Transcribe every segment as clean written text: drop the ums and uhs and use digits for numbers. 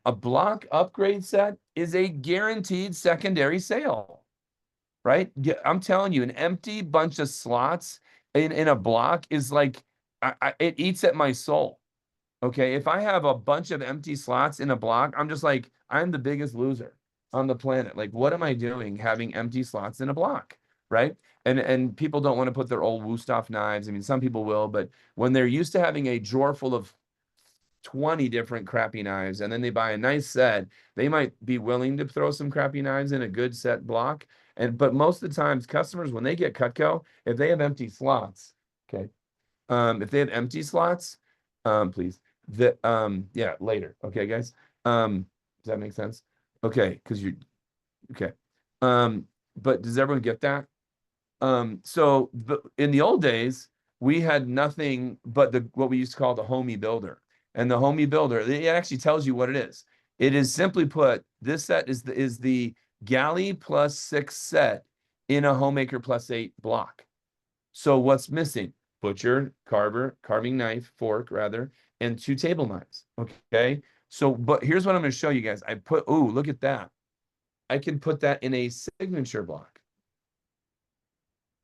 a block upgrade set is a guaranteed secondary sale, right? I'm telling you, an empty bunch of slots in a block is like, it eats at my soul. Okay, if I have a bunch of empty slots in a block, I'm just like, I'm the biggest loser on the planet. Like, what am I doing having empty slots in a block, right? And people don't want to put their old Wusthof knives. I mean, some people will, but when they're used to having a drawer full of 20 different crappy knives and then they buy a nice set, they might be willing to throw some crappy knives in a good set block. But most of the times, customers, when they get Cutco, if they have empty slots, okay, if they have empty slots, please, yeah, later, okay, guys, does that make sense? Okay, because you, okay, but does everyone get that? So in the old days, we had nothing but what we used to call the homie builder. And the homie builder, it actually tells you what it is. It is simply put, this set is the galley plus 6 set in a homemaker plus 8 block. So what's missing? Butcher, carving knife, fork rather, and 2 table knives. Okay. So, but here's what I'm going to show you guys. Oh, look at that. I can put that in a signature block.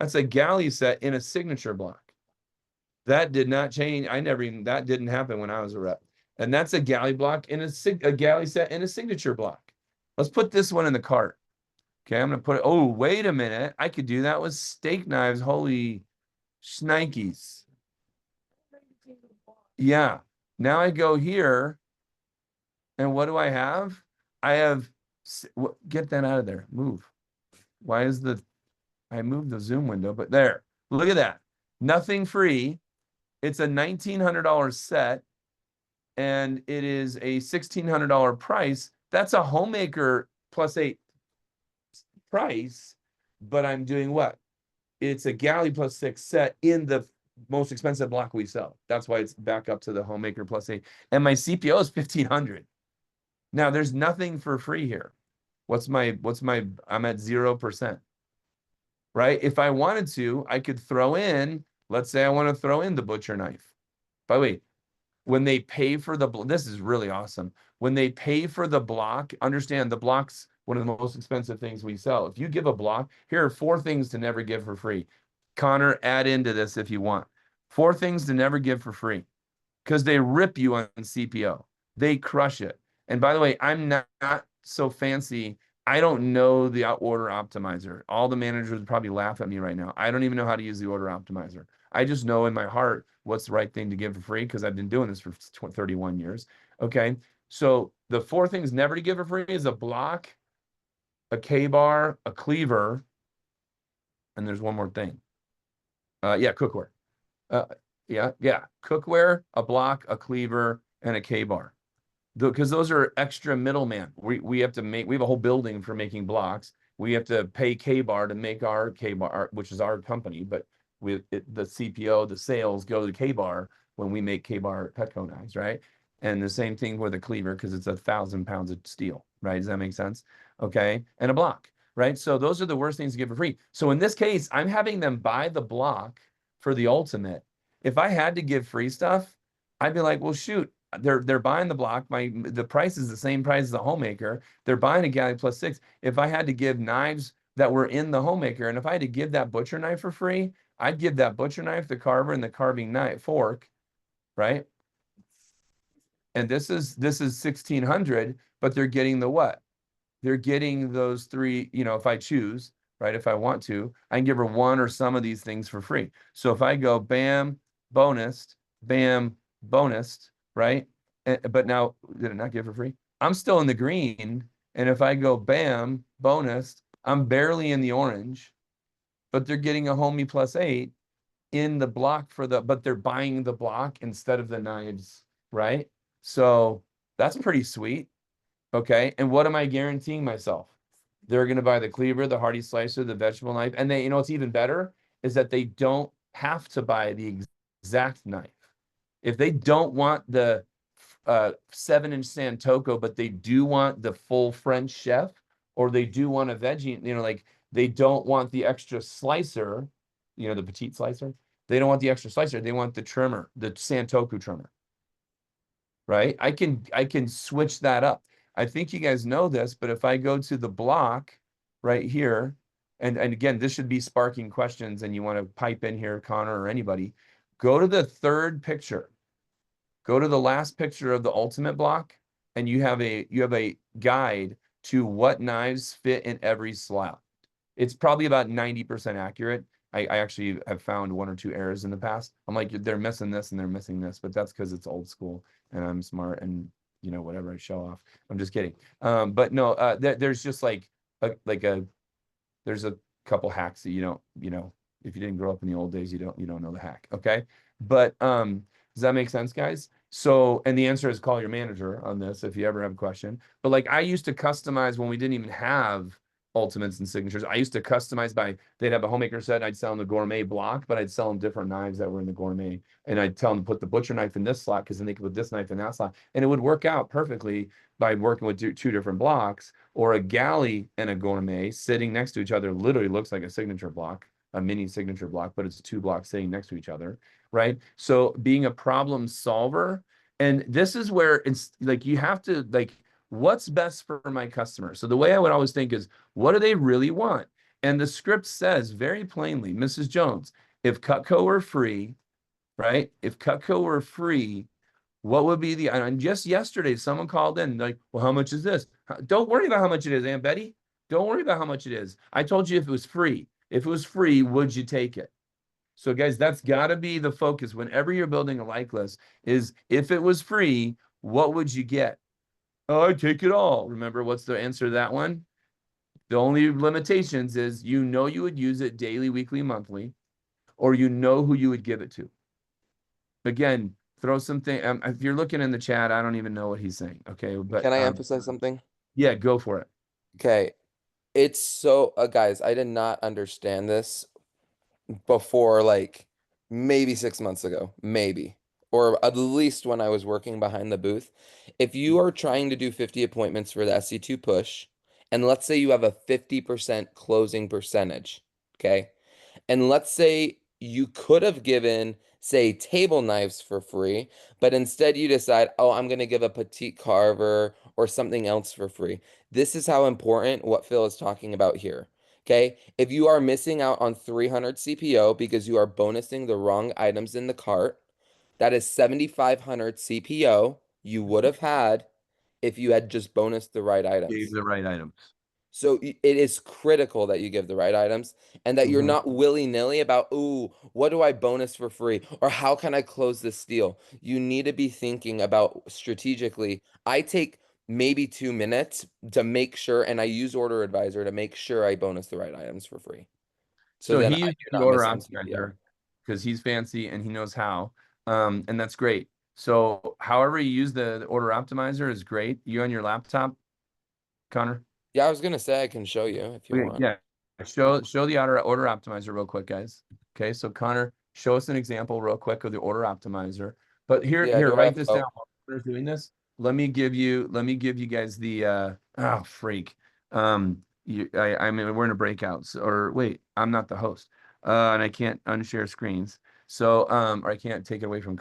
That's a galley set in a signature block. That did not change. That didn't happen when I was a rep. And that's a galley block in a galley set in a signature block. Let's put this one in the cart. Okay, I'm gonna put it. Oh, wait a minute. I could do that with steak knives. Holy shnikes. Yeah. Now I go here, and what do I have? I have, get that out of there. Move. Why is I moved the zoom window, but there. Look at that. Nothing free. It's a $1,900 set, and it is a $1,600 price. That's a homemaker plus 8 price, but I'm doing what? It's a galley plus 6 set in the most expensive block we sell. That's why it's back up to the homemaker plus 8. And my CPO is 1,500. Now there's nothing for free here. I'm at 0%. Right? If I wanted to, I could throw in, let's say I want to throw in the butcher knife. By the way, when they pay for this is really awesome. When they pay for the block, understand the block's one of the most expensive things we sell. If you give a block, here are 4 things to never give for free. Connor, add into this if you want. 4 things to never give for free because they rip you on CPO. They crush it. And by the way, I'm not so fancy. I don't know the order optimizer. All the managers would probably laugh at me right now. I don't even know how to use the order optimizer. I just know in my heart what's the right thing to give for free because I've been doing this for 31 years. Okay. So the 4 things never to give for free is a block, a K-bar, a cleaver, and there's one more thing. Yeah, cookware. Yeah, cookware, a block, a cleaver, and a K-bar. Because those are extra middleman. We have a whole building for making blocks. We have to pay K-bar to make our K-bar, which is our company, but the CPO, the sales go to K-bar when we make K-bar Cutco knives, right? And the same thing with a cleaver because it's 1,000 pounds of steel, right? Does that make sense? Okay, and a block, right? So those are the worst things to give for free. So in this case, I'm having them buy the block for the ultimate. If I had to give free stuff, I'd be like, well, shoot, they're buying the block. The price is the same price as the homemaker. They're buying a galley plus 6. If I had to give knives that were in the homemaker, and if I had to give that butcher knife for free, I'd give that butcher knife, the carver, and the carving knife fork, right? And this is 1,600, but they're getting the what? They're getting those 3, if I choose, right? If I want to, I can give her one or some of these things for free. So if I go bam, bonus, bam, bonus, right? But now, did it not give for free? I'm still in the green. And if I go bam, bonus, I'm barely in the orange, but they're getting a homie plus 8 in the block but they're buying the block instead of the knives, right? So that's pretty sweet. Okay. And what am I guaranteeing myself? They're going to buy the cleaver, the hearty slicer, the vegetable knife. And they, what's even better is that they don't have to buy the exact knife. If they don't want the 7-inch Santoku, but they do want the full French chef, or they do want a veggie, like they don't want the extra slicer, the petite slicer. They don't want the extra slicer. They want the trimmer, the Santoku trimmer. Right? I can switch that up. I think you guys know this, but if I go to the block right here, and again, this should be sparking questions and you want to pipe in here, Connor or anybody, go to the third picture. Go to the last picture of the ultimate block, and you have a guide to what knives fit in every slot. It's probably about 90% accurate. I actually have found one or two errors in the past. I'm like, they're missing this and they're missing this, but that's because it's old school and I'm smart and whatever I show off. I'm just kidding. But no, there's just like there's a couple hacks that if you didn't grow up in the old days, you don't know the hack. Okay. But does that make sense, guys? So, and the answer is call your manager on this if you ever have a question. But like I used to customize when we didn't even have ultimates and signatures. I used to customize they'd have a homemaker set. I'd sell them the gourmet block, but I'd sell them different knives that were in the gourmet. And I'd tell them to put the butcher knife in this slot because then they could put this knife in that slot. And it would work out perfectly by working with two different blocks, or a galley and a gourmet sitting next to each other. Literally looks like a signature block, a mini signature block, but it's two blocks sitting next to each other, right? So being a problem solver, and this is where it's like you have to like, what's best for my customer? So the way I would always think is, what do they really want? And the script says very plainly, Mrs. Jones, if Cutco were free, right? If Cutco were free, what would be and just yesterday, someone called in like, well, how much is this? Don't worry about how much it is, Aunt Betty. Don't worry about how much it is. I told you if it was free. If it was free, would you take it? So guys, that's got to be the focus whenever you're building a like list is if it was free, what would you get? Oh, I'd take it all. Remember, what's the answer to that one? The only limitations is you would use it daily, weekly, monthly, or who you would give it to. Again, throw something. If you're looking in the chat, I don't even know what he's saying. Okay, but Can I emphasize something? yeah, go for it. Okay. It's so, guys, I did not understand this before like maybe 6 months ago, maybe, or at least when I was working behind the booth. If you are trying to do 50 appointments for the SC2 push, and let's say you have a 50% closing percentage, okay? And let's say you could have given, say, table knives for free, but instead you decide, oh, I'm going to give a petite carver or something else for free. This is how important what Phil is talking about here. Okay, if you are missing out on 300 CPO because you are bonusing the wrong items in the cart, that is 7,500 CPO you would have had if you had just bonused the right Gave items. the right items. So it is critical that you give the right items and that you're Mhm. not willy-nilly about, ooh, what do I bonus for free? Or how can I close this deal? You need to be thinking about strategically. I take maybe 2 minutes to make sure, and I use Order Advisor to make sure I bonus the right items for free. So So then he I used do the not order miss on CPO. optimizer because he's fancy and he knows how. And that's great. So however you use the order optimizer is great. You on your laptop, Connor? Yeah, I was gonna say I can show you if you Okay, want. yeah. Show the order optimizer real quick, guys. Okay, so Connor, show us an example real quick of the order optimizer. But Yeah, here, do I write have, this down oh, while Connor's doing this. Let me give you guys the freak. I mean we're in a breakout. Or wait, I'm not the host. And I can't unshare screens. So or I can't take it away from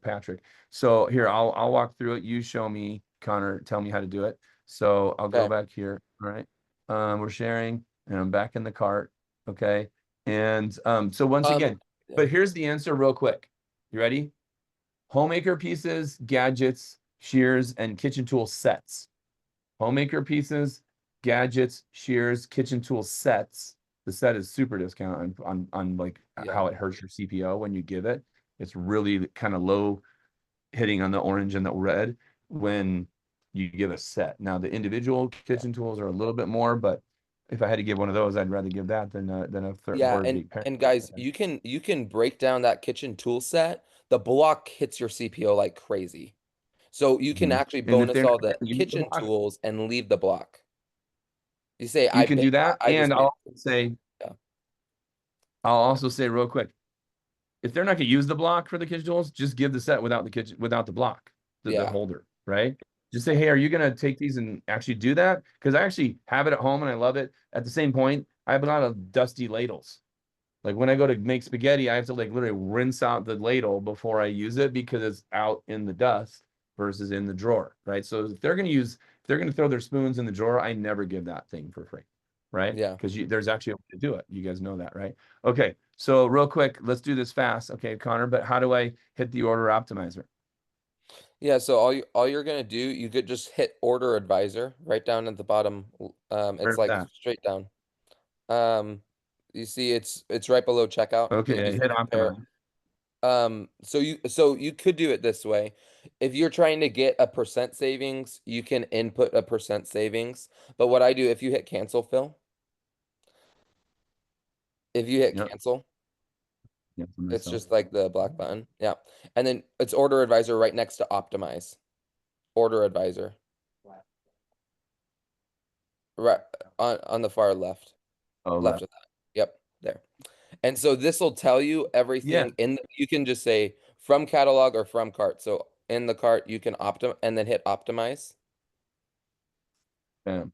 Patrick. So here, I'll walk through it. You show me, Connor, tell me how to do it. So I'll go okay. back here. All right. We're sharing and I'm back in the cart. Okay. And so once Um, again, yeah, but here's the answer real quick. You ready? Homemaker pieces, gadgets, shears, and kitchen tool sets. Homemaker pieces, gadgets, shears, kitchen tool sets. The set is super discount on like yeah. how it hurts your CPO when you give it. It's really kind of low hitting on the orange and the red when you give a set. Now the individual kitchen tools are a little bit more, but if I had to give one of those, I'd rather give that than a third Yeah, or a big pair. and guys, you can break down that kitchen tool set. The block hits your CPO like crazy. So you can Mhm. actually And if bonus they're all not the gonna use the kitchen block, tools and leave the block. You say you can do that. I And just paid. Yeah. I'll also say real quick, if they're not gonna use the block for the kitchen tools, just give the set without the block, the Yeah. holder, right? Just say, hey, are you gonna take these and actually do that? Because I actually have it at home and I love it. At the same point, I have a lot of dusty ladles. Like when I go to make spaghetti, I have to like literally rinse out the ladle before I use it because it's out in the dust. versus in the drawer, right? So if they're going to throw their spoons in the drawer, I never give that thing for free, right? Yeah. Because there's actually a way to do it. You guys know that, right? Okay, so real quick, let's do this fast. Okay, Connor, but how do I hit the order optimizer? Yeah, so all you're gonna do, you could just hit order advisor right down at the bottom. It's Where's like that? straight down. Um, you see it's right below checkout. Okay, I You hit see compare. optimize. So you could do it this way. If you're trying to get a percent savings, you can input a percent savings. But what I do, if you hit cancel, Phil, if you hit Yep. cancel, Yeah, for it's myself. just like the black button. Yeah. And then it's order advisor right next to optimize. Order advisor. Right on the far left. Oh, Left left. of that. Yep, there. And so this will tell you Yeah. everything you can just say from catalog or from cart. So in the cart you can optim and then hit optimize. Bam.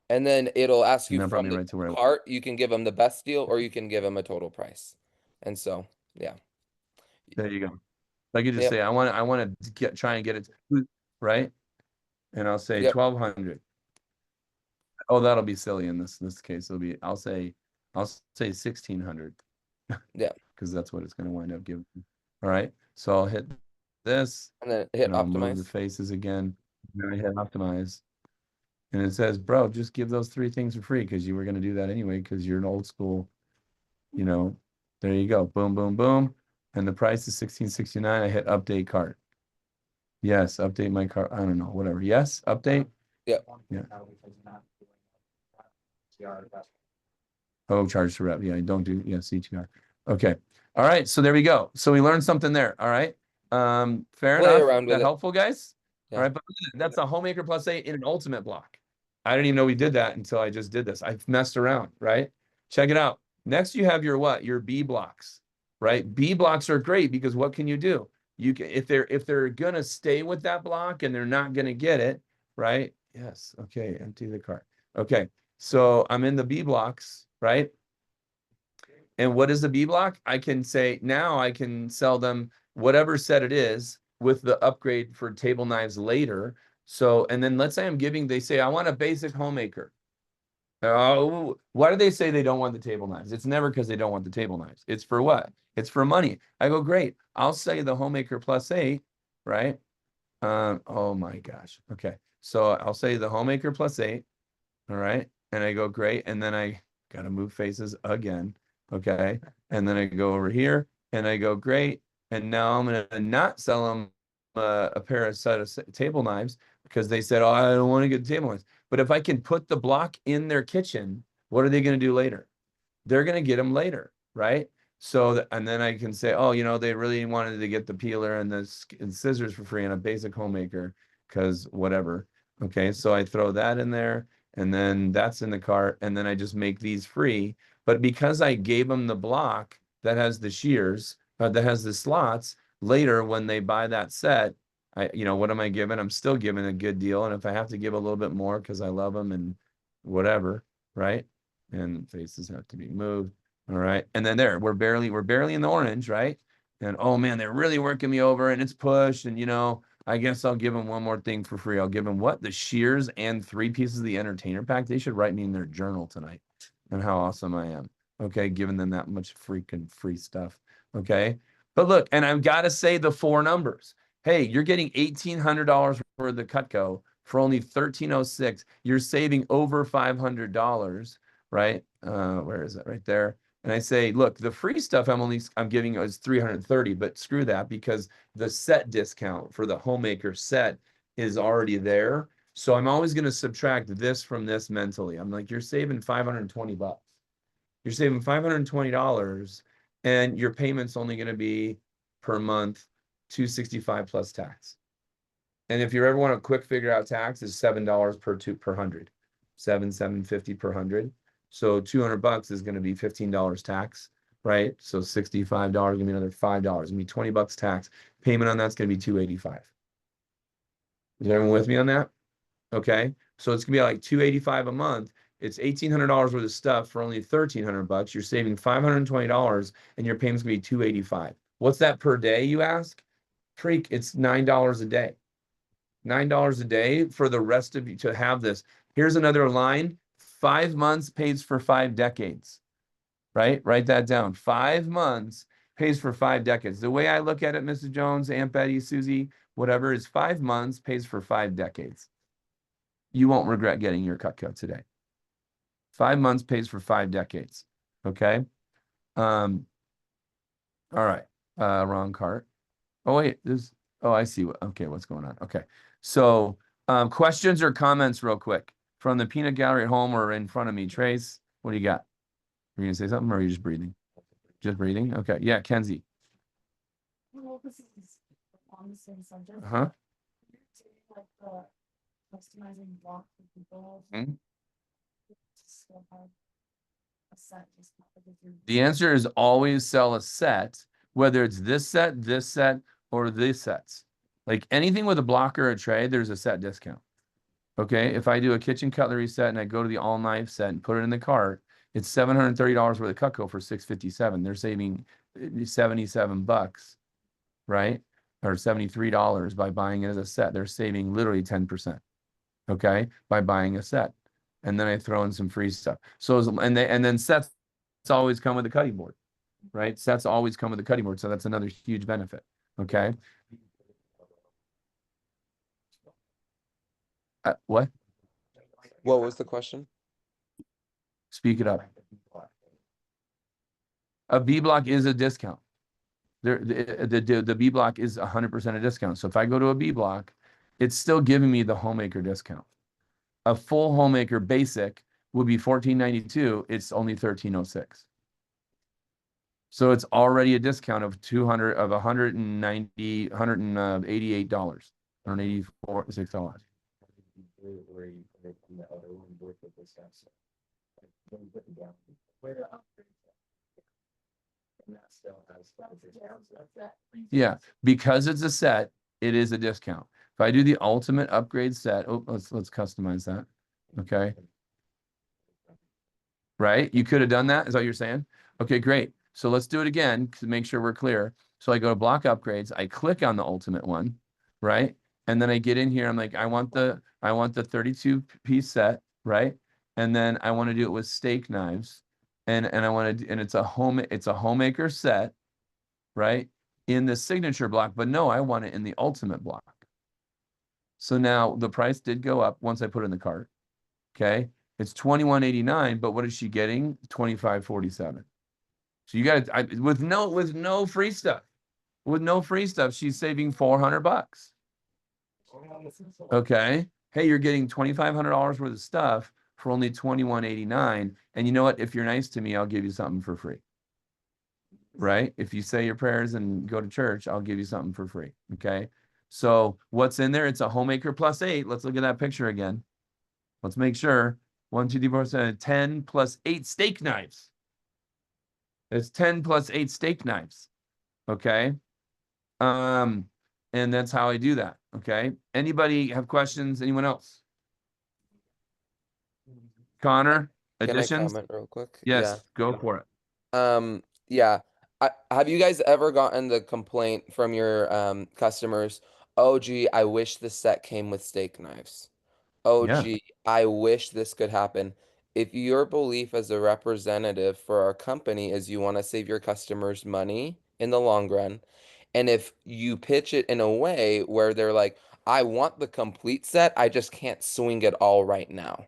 And then it'll ask And you that brought from me the right to where I. cart, you can give them the best deal or you can give them a total price. And so, yeah. There you go. I could just Yep. say I want to try and get it right, and I'll say Yep. 1,200. Oh, that'll be silly in this case. I'll say 1,600 Yeah. because that's what it's going to wind up giving. All right. So I'll hit this And then hit and I'll move the optimize. faces again. And then I hit optimize. And it says, bro, just give those three things for free because you were going to do that anyway because you're an old school, you know. There you go. Boom, boom, boom. And the price is 1669. I hit update cart. Yes, update my cart. I don't know, whatever. Yes, update. Yep. Yeah. Oh, charge to rep. Yeah, don't do, yeah, CTR. Okay. All right. So there we go. So we learned something there. All right. Fair Play enough. around with That it. helpful, guys? All Yeah. right. But that's a homemaker plus 8 in an ultimate block. I didn't even know we did that until I just did this. I've messed around, right? Check it out. Next, you have your what? Your B blocks, right? B blocks are great because what can you do? You can if they're gonna stay with that block and they're not gonna get it, right? Yes. Okay. Empty the cart. Okay. So I'm in the B blocks, right? And what is the B block? I can say now I can sell them whatever set it is with the upgrade for table knives later. So, and then let's say they say, I want a basic homemaker. Oh, why do they say they don't want the table knives? It's never because they don't want the table knives. It's for what? It's for money. I go, great. I'll say the homemaker plus 8, right? Oh my gosh. Okay. So I'll say the homemaker plus 8. All right. And I go, great. And then I got to move faces again. Okay. And then I go over here and I go, great. And now I'm going to not sell them a pair of table knives because they said, oh, I don't want to get table knives. But if I can put the block in their kitchen, what are they going to do later? They're going to get them later, right? So, and then I can say, oh, they really wanted to get the peeler and the scissors for free and a basic homemaker because whatever. Okay, so I throw that in there and then that's in the cart and then I just make these free. But because I gave them the block that has the shears, that has the slots, later when they buy that set, what am I giving? I'm still giving a good deal. And if I have to give a little bit more because I love them and whatever, right? And faces have to be moved. All right. And then we're barely in the orange, right? And oh man, they're really working me over and it's pushed. And I guess I'll give them one more thing for free. I'll give them what? The shears and 3 pieces of the entertainer pack. They should write me in their journal tonight and how awesome I am. Okay, giving them that much freaking free stuff. Okay. But look, and I've got to say the 4 numbers. Hey, you're getting $1,800 for the Cutco for only $1,306. You're saving over $500, right? Where is it? Right there. And I say, look, the free stuff I'm giving is 330, but screw that because the set discount for the homemaker set is already there. So I'm always going to subtract this from this mentally. I'm like, you're saving 520 bucks. You're saving $520 and your payment's only going to be per month 265 plus tax. And if you ever want to quick figure out tax, is $7 per 100. 750 per 100. So 200 bucks is going to be $15 tax, right? So $65 gonna be another $5. Gonna be 20 bucks tax. Payment on that's gonna be 285. Is everyone with me on that? Okay. So it's gonna be like 285 a month. It's $1,800 worth of stuff for only 1,300 bucks. You're saving $520 and your payment's gonna be 285. What's that per day, you ask? Freak, it's $9 a day. $9 a day for the rest of you to have this. Here's another line. 5 months pays for 5 decades, right? Write that down. 5 months pays for 5 decades. The way I look at it, Mrs. Jones, Aunt Betty, Susie, whatever, is 5 months pays for 5 decades. You won't regret getting your Cutco today. 5 months pays for 5 decades. Okay. All right. Wrong cart. Oh, wait, oh, I see okay, what's going on. Okay. So, questions or comments real quick from the peanut gallery at home or in front of me. Trace, what do you got? Are you gonna say something or are you just breathing? Just breathing? Okay. Yeah, Kenzie. Well, this is on the same subject. Uh-huh. Like the customizing block for people. Mhm. To still have a set just with your. The answer is always sell a set, whether it's this set, or this sets. Like anything with a block or a tray, there's a set discount. Okay, if I do a kitchen cutlery set and I go to the all knife set and put it in the cart, it's $730 worth of Cutco for $657. They're saving 77 bucks, right? Or $73 by buying it as a set. They're saving literally 10%. Okay, by buying a set. And then I throw in some free stuff. So and then sets always come with a cutting board, right? Sets always come with a cutting board. So that's another huge benefit. Okay. What? What was the question? Speak it up. A B block is a discount. The B block is 100% a discount. So if I go to a B block, it's still giving me the homemaker discount. A full homemaker basic would be $14.92. It's only $13.06. So it's already a discount of 200 of 190 $188, $186. Yeah, because it's a set, it is a discount. If I do the ultimate upgrade set, oh, let's customize that. Okay. Right? You could have done that. Is that what you're saying? Okay, great. So let's do it again to make sure we're clear. So I go to block upgrades, I click on the ultimate one, right? And then I get in here, I'm like, I want the 32-piece set, right? And then I want to do it with steak knives. And I want to, and it's a homemaker set, right? In the signature block, but no, I want it in the ultimate block. So now the price did go up once I put it in the cart. Okay. It's $21.89, but what is she getting? $25.47. So you got to, with no free stuff. With no free stuff, she's saving $400. Okay. Hey, you're getting $2,500 worth of stuff for only $21.89. And you know what? If you're nice to me, I'll give you something for free. Right? If you say your prayers and go to church, I'll give you something for free. Okay. So what's in there? It's a homemaker plus 8. Let's look at that picture again. Let's make sure. 1, 2, 3, 4, 7, 10 plus 8 steak knives. It's 10 plus 8 steak knives. Okay. And that's how I do that. Okay. Anybody have questions? Anyone else? Connor, Can I additions? comment real quick? Yes, go for it. Yeah. Have you guys ever gotten the complaint from your customers? Oh, gee, I wish the set came with steak knives. Oh, Yeah. gee, I wish this could happen. If your belief as a representative for our company is you want to save your customers money in the long run, and if you pitch it in a way where they're like, I want the complete set, I just can't swing it all right now.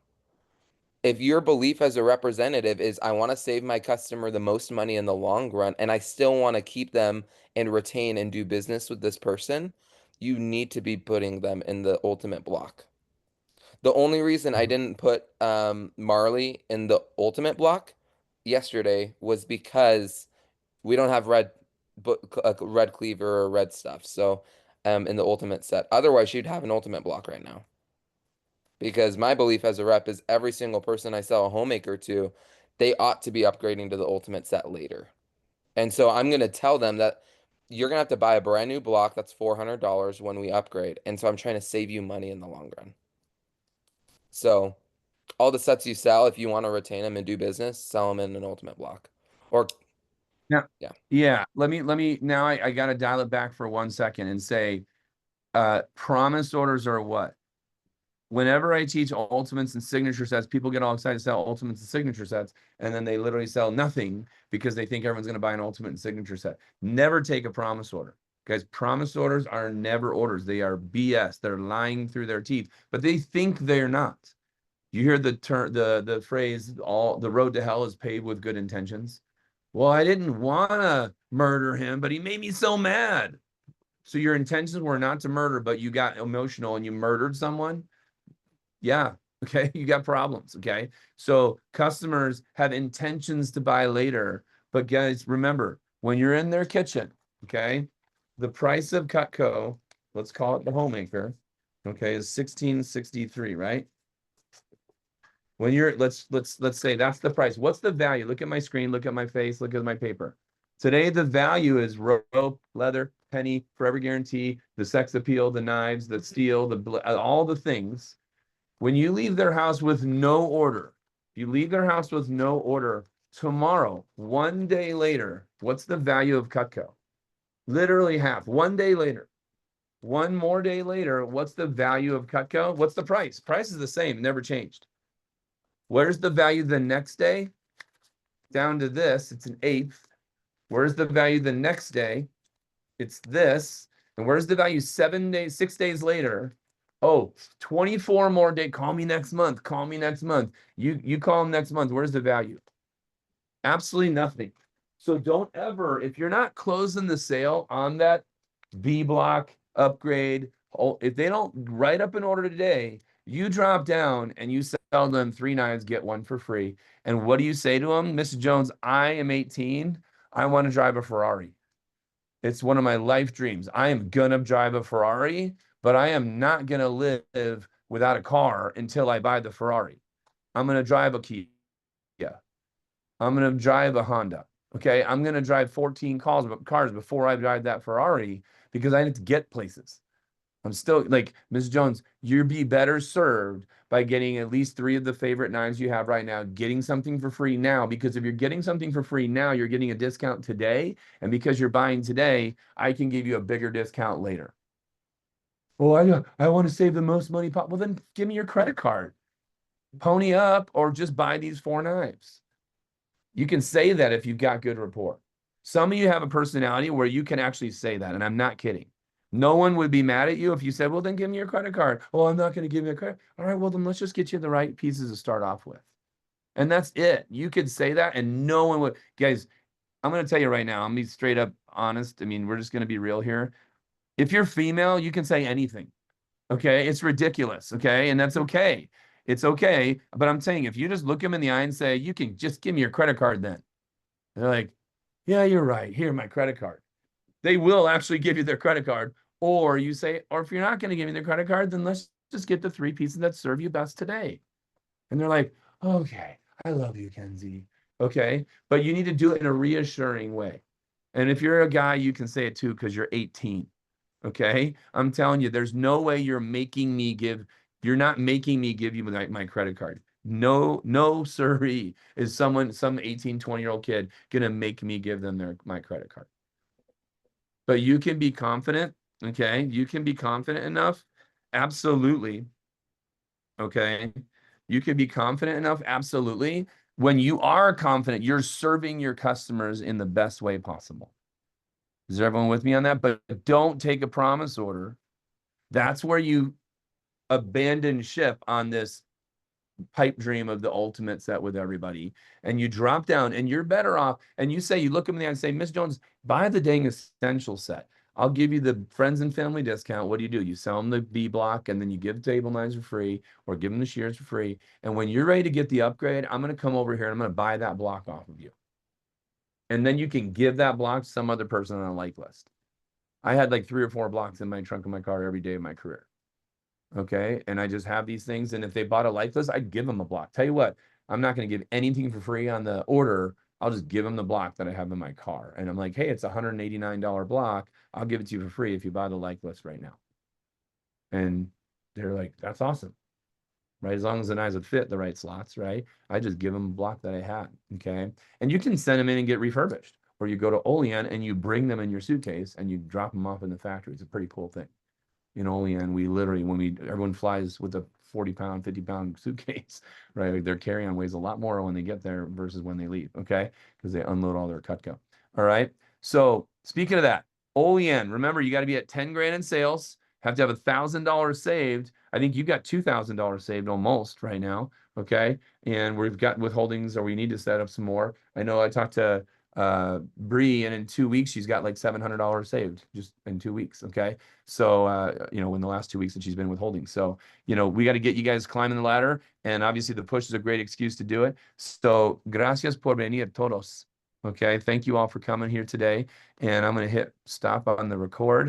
If your belief as a representative is I want to save my customer the most money in the long run and I still want to keep them and retain and do business with this person, you need to be putting them in the ultimate block. The only reason I didn't put Marley in the ultimate block yesterday was because we don't have red cleaver or red stuff. So in the ultimate set. Otherwise, she'd have an ultimate block right now. Because my belief as a rep is every single person I sell a homemaker to, they ought to be upgrading to the ultimate set later. And so I'm going to tell them that you're going to have to buy a brand new block that's $400 when we upgrade. And so I'm trying to save you money in the long run. So all the sets you sell, if you want to retain them and do business, sell them in an ultimate block. Or Yeah. yeah. Yeah. Let me now I got to dial it back for 1 second and say Promise orders are what? Whenever I teach ultimates and signature sets, people get all excited to sell ultimates and signature sets, and then they literally sell nothing because they think everyone's going to buy an ultimate and signature set. Never take a promise order. Guys, promise orders are never orders. They are BS. They're lying through their teeth, but they think they're not. You hear the phrase, all the road to hell is paved with good intentions. Well, I didn't want to murder him, but he made me so mad. So your intentions were not to murder, but you got emotional and you murdered someone. Yeah. Okay. You got problems. Okay. So customers have intentions to buy later, but guys, remember when you're in their kitchen, okay, the price of Cutco, let's call it the homemaker, okay, is $16.63, right? When you're, let's say that's the price. What's the value? Look at my screen, look at my face, look at my paper. Today, the value is rope, leather, penny, forever guarantee, the sex appeal, the knives, the steel, all the things. When you leave their house with no order, you leave their house with no order tomorrow, one day later, what's the value of Cutco? Literally half. One day later. One more day later, what's the value of Cutco? What's the price? Price is the same, never changed. Where's the value the next day? Down to this, it's an eighth. Where's the value the next day? It's this. And where's the value 7 days, 6 days later? Oh, 24 more days. Call me next month. Call me next month. You call them next month. Where's the value? Absolutely nothing. So don't ever, if you're not closing the sale on that B block upgrade, if they don't write up an order today, you drop down and you sell them 3 knives, get 1 for free. And what do you say to them? Mrs. Jones, I am 18. I want to drive a Ferrari. It's one of my life dreams. I am gonna drive a Ferrari, but I am not gonna live without a car until I buy the Ferrari. I'm gonna drive a Kia. I'm gonna drive a Honda. Okay, I'm gonna drive 14 cars before I drive that Ferrari because I need to get places. I'm still like Ms. Jones, you'd be better served by getting at least 3 of the favorite knives you have right now, getting something for free now, because if you're getting something for free now, you're getting a discount today. And because you're buying today, I can give you a bigger discount later. Well, I want to save the most money. Well, then give me your credit card. Pony up or just buy these 4 knives. You can say that if you've got good rapport. Some of you have a personality where you can actually say that, and I'm not kidding. No one would be mad at you if you said, well, then give me your credit card. Oh, I'm not going to give you a credit. All right, well, then let's just get you the right pieces to start off with. And that's it. You could say that and no one would. Guys, I'm going to tell you right now, I'm going to be straight up honest. I mean, we're just going to be real here. If you're female, you can say anything. Okay. It's ridiculous. Okay. And that's okay. It's okay. But I'm saying if you just look them in the eye and say, you can just give me your credit card then. They're like, yeah, you're right. Here, my credit card. They will actually give you their credit card. Or you say, or if you're not going to give me their credit card, then let's just get the 3 pieces that serve you best today. And they're like, okay, I love you, Kenzie. Okay. But you need to do it in a reassuring way. And if you're a guy, you can say it too, because you're 18. Okay. I'm telling you, there's no way you're not making me give you my credit card. No, sirree, is some 18, 20-year-old kid gonna make me give them my credit card. But you can be confident, okay? You can be confident enough, absolutely, okay? You can be confident enough, absolutely. When you are confident, you're serving your customers in the best way possible. Is everyone with me on that? But don't take a promise order. That's where you abandon ship on this pipe dream of the ultimate set with everybody, and you drop down and you're better off, and you look at me and say, Miss Jones, buy the dang essential set. I'll give you the friends and family discount. What do? You sell them the B block, and then you give table knives for free or give them the shears for free. And when you're ready to get the upgrade, I'm going to come over here and I'm going to buy that block off of you. And then you can give that block to some other person on a like list. I had like 3 or 4 blocks in my trunk of my car every day of my career. Okay. And I just have these things. And if they bought a like list, I'd give them a block. Tell you what, I'm not going to give anything for free on the order. I'll just give them the block that I have in my car. And I'm like, hey, it's a $189 block. I'll give it to you for free if you buy the like list right now. And they're like, that's awesome. Right? As long as the knives would fit the right slots, right? I just give them a block that I had. Okay. And you can send them in and get refurbished. Or you go to Olean and you bring them in your suitcase and you drop them off in the factory. It's a pretty cool thing. in Olean, we literally, everyone flies with a 40-pound, 50-pound suitcase, right? Like their carry-on weighs a lot more when they get there versus when they leave, okay? Because they unload all their Cutco. All right. So speaking of that, Olean, remember you got to be at 10 grand in sales, have to have $1,000 saved. I think you got $2,000 saved almost right now, okay? And we've got withholdings, or we need to set up some more. I know I talked to Bree, and in 2 weeks she's got like $700 saved just in 2 weeks, okay? So you know, in the last 2 weeks that she's been withholding. So you know, we got to get you guys climbing the ladder, and obviously the push is a great excuse to do it. So gracias por venir todos. Okay, thank you all for coming here today, and I'm going to hit stop on the record.